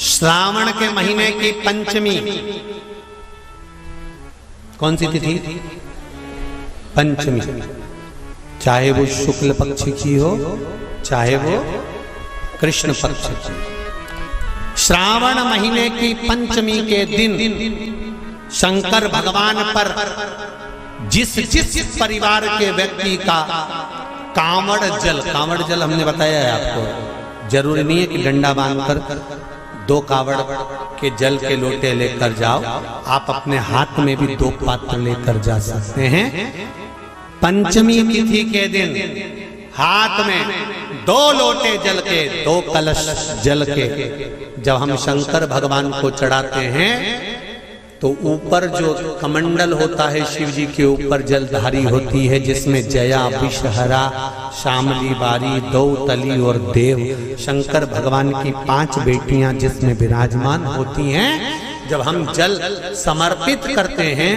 श्रावण के महीने की पंचमी, कौन सी तिथि? पंचमी। चाहे वो शुक्ल पक्ष की हो, चाहे वो कृष्ण पक्ष की। श्रावण महीने की पंचमी के दिन शंकर भगवान पर जिस जिस परिवार के व्यक्ति का कांवड़ जल हमने बताया है आपको, जरूरी नहीं है कि डंडा बांधकर 2 कावड़ के जल के लोटे लेकर जाओ, आप अपने हाथ में भी 2 पात्र लेकर जा सकते हैं। पंचमी तिथि के दिन हाथ में 2 लोटे जल के, 2 कलश जल के जब हम शंकर भगवान को चढ़ाते हैं तो ऊपर जो कमंडल होता है शिव जी के ऊपर जलधारी होती है, जिसमें जया, विषहरा, शामली बारी, दौतली और देव, शंकर भगवान की 5 बेटियां जिसमें विराजमान होती हैं। जब हम जल समर्पित करते हैं,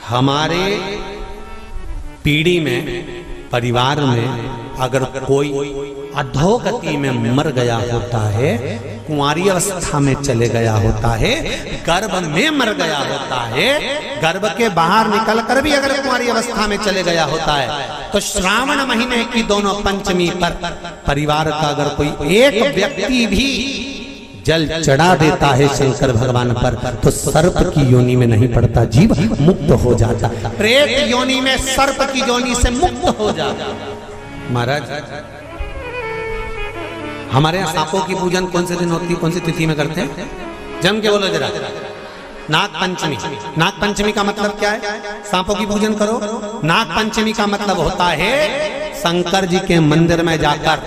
हमारे पीढ़ी में, परिवार में अगर कोई अधोगति में मर गया होता है, कुंवारी अवस्था में चले गया होता है, गर्भ में मर गया होता है, गर्भ के बाहर निकल कर भी अगर कुंवारी अवस्था में चले गया होता है, तो श्रावण महीने की दोनों पंचमी पर परिवार का अगर कोई एक व्यक्ति भी जल चढ़ा देता है शंकर भगवान पर, तो सर्प की योनि में नहीं पड़ता, जीव मुक्त हो जाता, प्रेत योनि में, सर्प की योनि से मुक्त हो जाता। महाराज, हमारे यहाँ सांपों की पूजन कौन से दिन होती है, कौन सी तिथि में करते हैं? जम के बोलो जरा। नाग पंचमी। नाग पंचमी का मतलब क्या है? सांपों की पूजन करो। नाग पंचमी का मतलब होता है शंकर जी के मंदिर में जाकर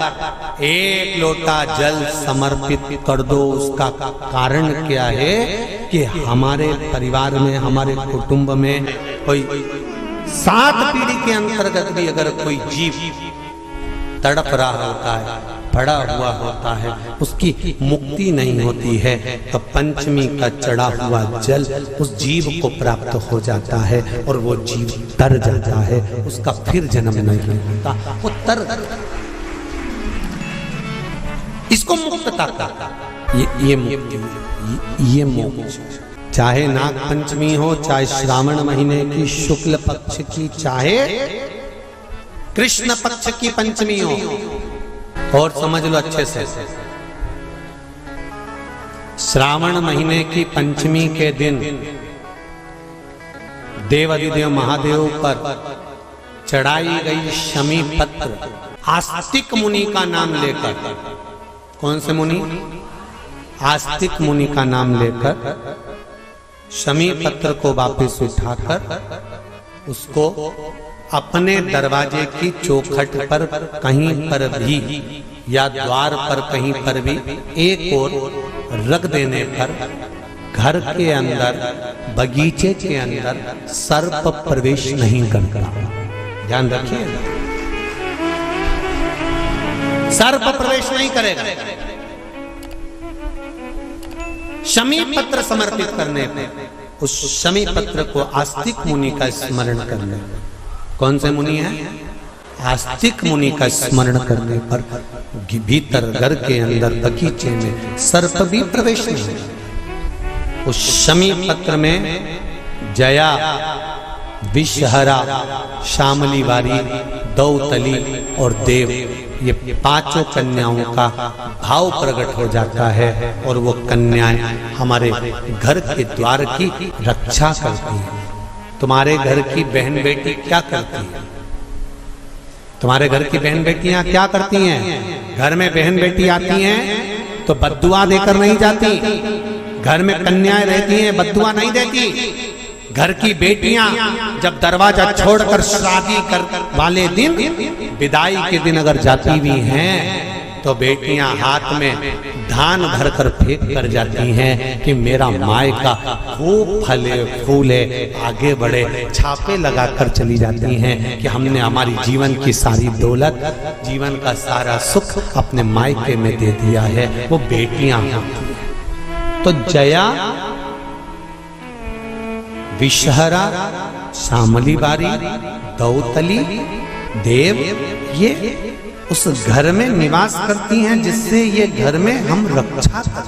1 लोटा जल समर्पित कर दो। उसका कारण क्या है कि हमारे परिवार में, हमारे कुटुंब में कोई 7 पीढ़ी के अंतर्गत भी अगर कोई जीव तड़प रहा होता है, पड़ा हुआ होता है, उसकी मुक्ति नहीं होती है, तो पंचमी का चढ़ा हुआ जल उस जीव को प्राप्त हो जाता है और वो जीव तर जाता है, उसका फिर जन्म नहीं होता, वो तर, इसको मुक्तता का, ये मुक्ति, ये मोक्ष। चाहे नाग पंचमी हो, चाहे श्रावण महीने की शुक्ल पक्ष की, चाहे कृष्ण पक्ष की पंचमी हो, और समझ लो अच्छे से, श्रावण महीने की पंचमी के दिन देवाधिदेव महादेव पर चढ़ाई गई शमी पत्र आस्तिक मुनि का नाम लेकर, कौन से मुनि? आस्तिक मुनि का नाम लेकर शमी पत्र को वापस उठाकर उसको अपने दरवाजे की चौखट पर कहीं पर भी या द्वार पर कहीं पर भी एक ओर रख देने पर घर के अंदर, बगीचे के अंदर सर्प प्रवेश नहीं करता। ध्यान रखिए, सर्प प्रवेश नहीं करेगा। शमी पत्र समर्पित करने पर, उस शमी पत्र को आस्तिक मुनि का स्मरण करने, कौन से मुनि है? आस्तिक मुनि का स्मरण करने पर भीतर घर के अंदर बगीचे में सर्प भी प्रवेश नहीं। उस शमी पत्र में जया, विषहरा, शामली बारी, दौतली और देव, ये 5 कन्याओं का भाव प्रकट हो जाता है और वो कन्याएं हमारे घर के द्वार की रक्षा करती हैं। तुम्हारे घर की बहन बेटी क्या करती है? तुम्हारे घर की बहन बेटियां क्या करती हैं? घर में बहन बेटी आती हैं तो बद्दुआ देकर नहीं जाती। घर में कन्याएं रहती हैं, बद्दुआ नहीं देती। घर की बेटियां जब दरवाजा छोड़कर शादी कर वाले दिन, विदाई के दिन अगर जाती भी हैं, तो बेटियां हाथ में धान भरकर फेंक कर जाती हैं कि मेरा मायका खूब फले फूले, आगे बढ़े, छापे लगाकर चली जाती हैं कि हमने हमारी जीवन की सारी दौलत, जीवन का सारा सुख अपने मायके में दे दिया है। वो बेटियां होती हैं। तो जया, विषहरा, शामली बारी, दौतली, देव, ये उस घर में निवास करती हैं जिससे ये घर में हम रक्षा कर